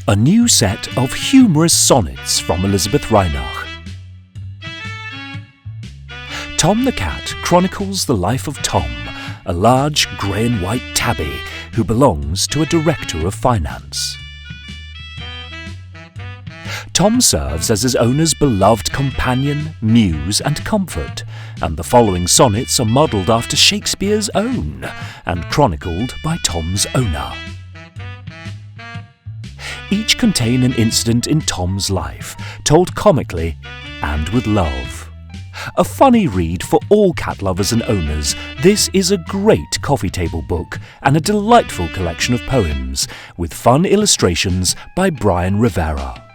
A new set of humorous sonnets from Elizabeth Reinach. Tom the Cat chronicles the life of Tom, a large grey and white tabby who belongs to a director of finance. Tom serves as his owner's beloved companion, muse and comfort, and the following sonnets are modelled after Shakespeare's own and chronicled by Tom's owner. Each contain an incident in Tom's life, told comically and with love. A funny read for all cat lovers and owners, this is a great coffee table book and a delightful collection of poems with fun illustrations by Brian Rivera.